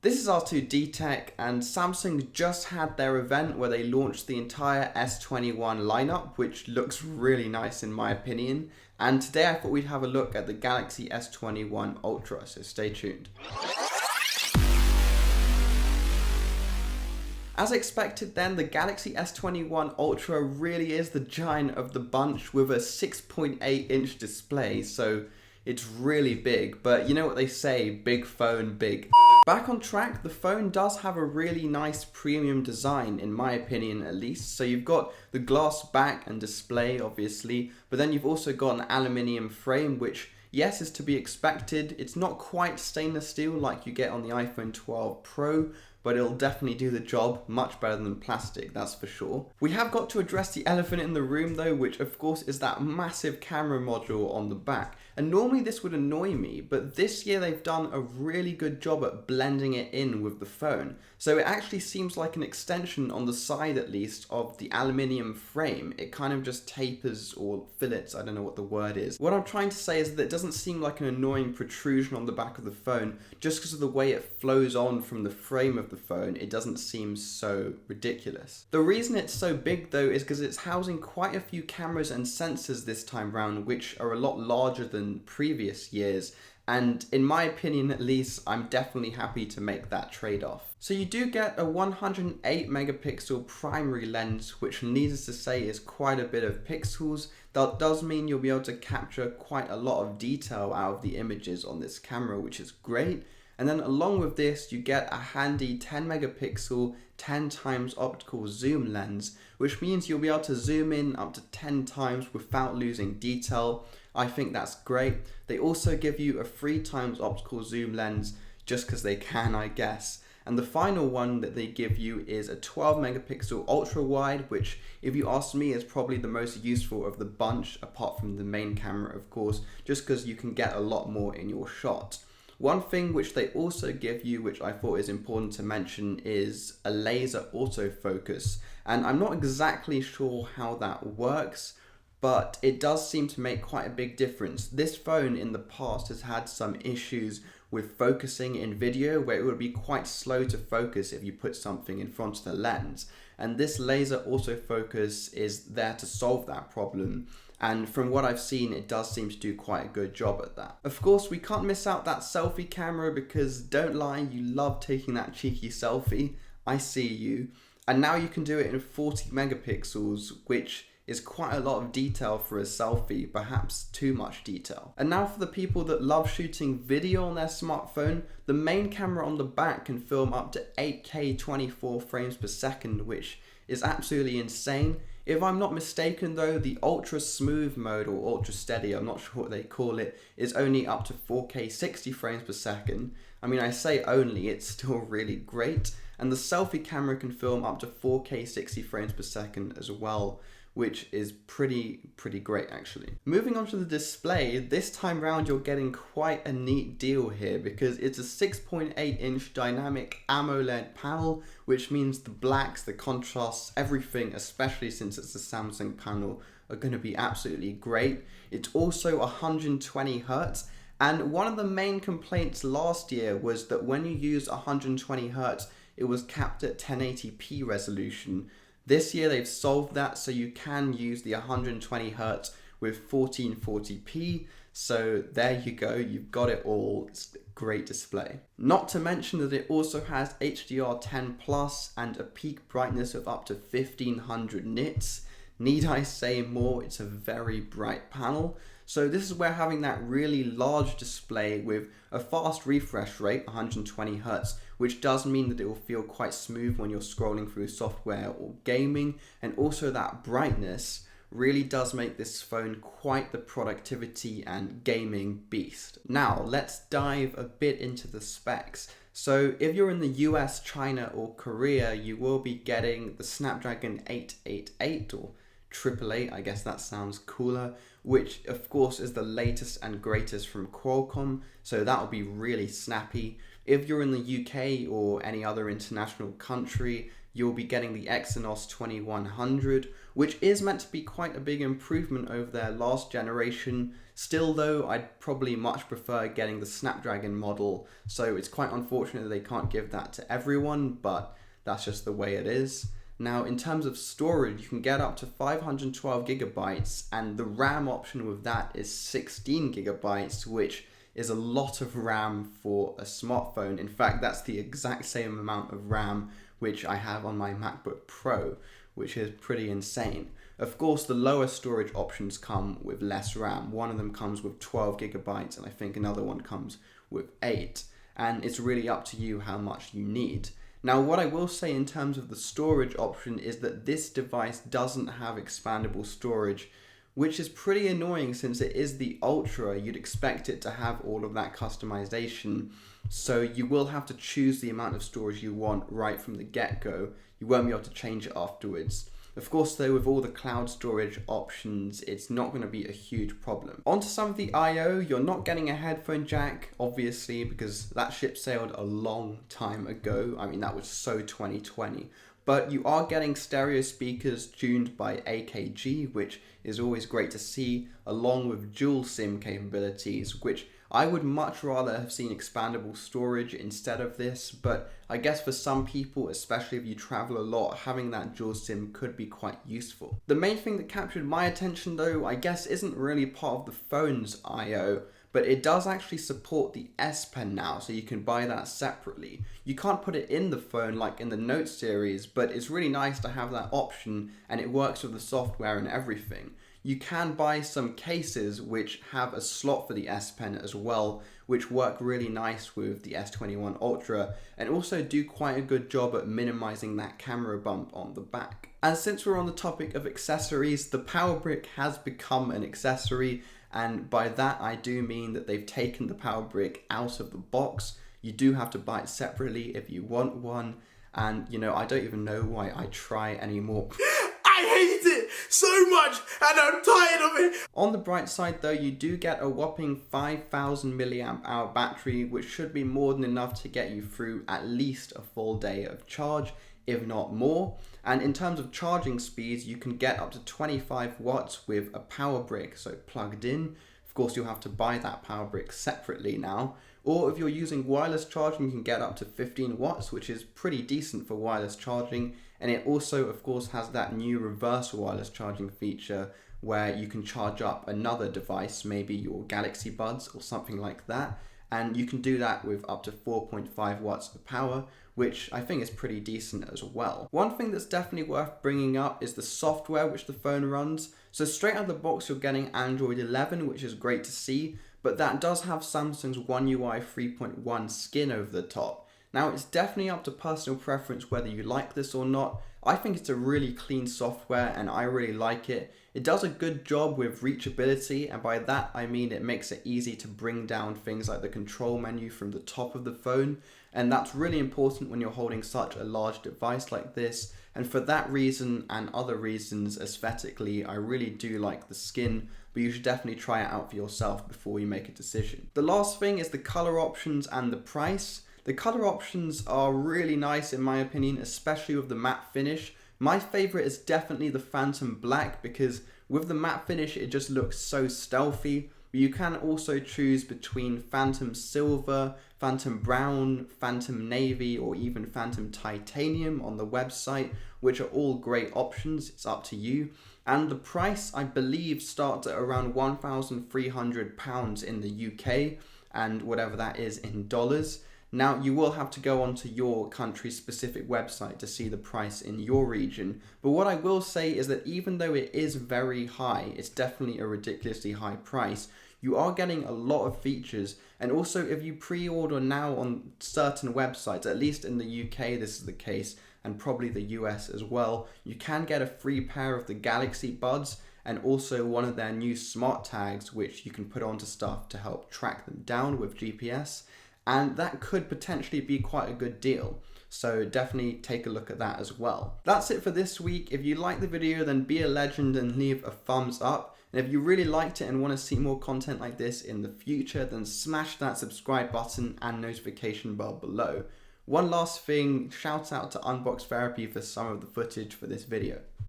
This is R2D Tech, and Samsung just had their event where they launched the entire S21 lineup, which looks really nice in my opinion. And today I thought we'd have a look at the Galaxy S21 Ultra, so stay tuned. As expected then, the Galaxy S21 Ultra really is the giant of the bunch with a 6.8-inch display, so it's really big, but you know what they say, big phone, big. Back on track, the phone does have a really nice premium design, in my opinion at least. So you've got the glass back and display, obviously, but then you've also got an aluminium frame, which, yes, is to be expected. It's not quite stainless steel like you get on the iPhone 12 Pro, but it'll definitely do the job much better than plastic, that's for sure. We have got to address the elephant in the room though, which of course is that massive camera module on the back. And normally this would annoy me, but this year they've done a really good job at blending it in with the phone. So it actually seems like an extension on the side at least of the aluminium frame. It kind of just tapers or fillets, I don't know what the word is. What I'm trying to say is that it doesn't seem like an annoying protrusion on the back of the phone just because of the way it flows on from the frame of the phone. It doesn't seem so ridiculous. The reason it's so big though is because it's housing quite a few cameras and sensors this time round, which are a lot larger than previous years, and in my opinion at least, I'm definitely happy to make that trade-off. So you do get a 108 megapixel primary lens, which needless to say is quite a bit of pixels. That does mean you'll be able to capture quite a lot of detail out of the images on this camera, which is great. And then along with this, you get a handy 10 megapixel 10 times optical zoom lens, which means you'll be able to zoom in up to 10 times without losing detail. I think that's great. They also give you a 3 times optical zoom lens just because they can, I guess. And the final one that they give you is a 12 megapixel ultra wide, which if you ask me is probably the most useful of the bunch, apart from the main camera of course, just because you can get a lot more in your shot. One thing which they also give you, which I thought is important to mention, is a laser autofocus. And I'm not exactly sure how that works, but it does seem to make quite a big difference. This phone in the past has had some issues with focusing in video where it would be quite slow to focus if you put something in front of the lens. And this laser autofocus is there to solve that problem. And from what I've seen, it does seem to do quite a good job at that. Of course, we can't miss out that selfie camera because don't lie, you love taking that cheeky selfie. I see you. And now you can do it in 40 megapixels, which is quite a lot of detail for a selfie, perhaps too much detail. And now for the people that love shooting video on their smartphone, the main camera on the back can film up to 8K 24 frames per second, which is absolutely insane. If I'm not mistaken though, the ultra smooth mode or ultra steady, I'm not sure what they call it, is only up to 4K 60 frames per second. I mean, I say only, it's still really great. And the selfie camera can film up to 4K 60 frames per second as well, which is pretty great actually. Moving on to the display, this time round you're getting quite a neat deal here because it's a 6.8-inch dynamic AMOLED panel, which means the blacks, the contrasts, everything, especially since it's a Samsung panel, are going to be absolutely great. It's also 120 Hz, and one of the main complaints last year was that when you use 120 Hz, it was capped at 1080p resolution. This year they've solved that, so you can use the 120 Hz with 1440p. So there you go, you've got it all. It's a great display. Not to mention that it also has HDR10 Plus and a peak brightness of up to 1500 nits. Need I say more? It's a very bright panel. So this is where having that really large display with a fast refresh rate, 120 Hz, which does mean that it will feel quite smooth when you're scrolling through software or gaming, and also that brightness really does make this phone quite the productivity and gaming beast. Now let's dive a bit into the specs. So if you're in the US, China or Korea, you will be getting the Snapdragon 888 or 888, I guess that sounds cooler, which of course is the latest and greatest from Qualcomm, so that will be really snappy. If you're in the UK or any other international country, you'll be getting the Exynos 2100, which is meant to be quite a big improvement over their last generation. Still though, I'd probably much prefer getting the Snapdragon model, so it's quite unfortunate that they can't give that to everyone, but that's just the way it is. Now, in terms of storage, you can get up to 512 gigabytes, and the RAM option with that is 16 gigabytes, which is a lot of RAM for a smartphone. In fact, that's the exact same amount of RAM which I have on my MacBook Pro, which is pretty insane. Of course, the lower storage options come with less RAM. One of them comes with 12 gigabytes, and I think another one comes with 8. And it's really up to you how much you need. Now, what I will say in terms of the storage option is that this device doesn't have expandable storage, which is pretty annoying since it is the Ultra. You'd expect it to have all of that customization. So you will have to choose the amount of storage you want right from the get-go. You won't be able to change it afterwards. Of course though, with all the cloud storage options, it's not going to be a huge problem. Onto some of the I/O, you're not getting a headphone jack, obviously, because that ship sailed a long time ago. I mean, that was so 2020. But you are getting stereo speakers tuned by AKG, which is always great to see, along with dual SIM capabilities, which I would much rather have seen expandable storage instead of this, but I guess for some people, especially if you travel a lot, having that dual SIM could be quite useful. The main thing that captured my attention though, I guess isn't really part of the phone's I/O, but it does actually support the S Pen now, so you can buy that separately. You can't put it in the phone like in the Note series, but it's really nice to have that option, and it works with the software and everything. You can buy some cases which have a slot for the S Pen as well, which work really nice with the S21 Ultra, and also do quite a good job at minimizing that camera bump on the back. And since we're on the topic of accessories, the power brick has become an accessory, and by that I do mean that they've taken the power brick out of the box. You do have to buy it separately if you want one, and you know, I don't even know why I try anymore. I hate it so much and I'm tired of it. On the bright side though, you do get a whopping 5,000 milliamp hour battery, which should be more than enough to get you through at least a full day of charge, if not more. And in terms of charging speeds, you can get up to 25 watts with a power brick, so plugged in. Of course, you'll have to buy that power brick separately now. Or if you're using wireless charging, you can get up to 15 watts, which is pretty decent for wireless charging. And it also, of course, has that new reverse wireless charging feature where you can charge up another device, maybe your Galaxy Buds or something like that. And you can do that with up to 4.5 watts of power, which I think is pretty decent as well. One thing that's definitely worth bringing up is the software which the phone runs. So straight out of the box, you're getting Android 11, which is great to see, but that does have Samsung's One UI 3.1 skin over the top. Now, it's definitely up to personal preference whether you like this or not. I think it's a really clean software and I really like it. It does a good job with reachability, and by that I mean it makes it easy to bring down things like the control menu from the top of the phone, and that's really important when you're holding such a large device like this. And for that reason and other reasons, aesthetically, I really do like the skin, but you should definitely try it out for yourself before you make a decision. The last thing is the color options and the price. The color options are really nice in my opinion, especially with the matte finish. My favorite is definitely the Phantom Black, because with the matte finish it just looks so stealthy. But you can also choose between Phantom Silver, Phantom Brown, Phantom Navy, or even Phantom Titanium on the website, which are all great options. It's up to you. And the price, I believe, starts at around £1,300 in the UK, and whatever that is in dollars. Now, you will have to go onto your country's specific website to see the price in your region, but what I will say is that even though it is very high, it's definitely a ridiculously high price, you are getting a lot of features. And also, if you pre-order now on certain websites, at least in the UK this is the case, and probably the US as well, you can get a free pair of the Galaxy Buds, and also one of their new smart tags, which you can put onto stuff to help track them down with GPS. and that could potentially be quite a good deal. So definitely take a look at that as well. That's it for this week. If you liked the video, then be a legend and leave a thumbs up. And if you really liked it and want to see more content like this in the future, then smash that subscribe button and notification bell below. One last thing, shout out to Unbox Therapy for some of the footage for this video.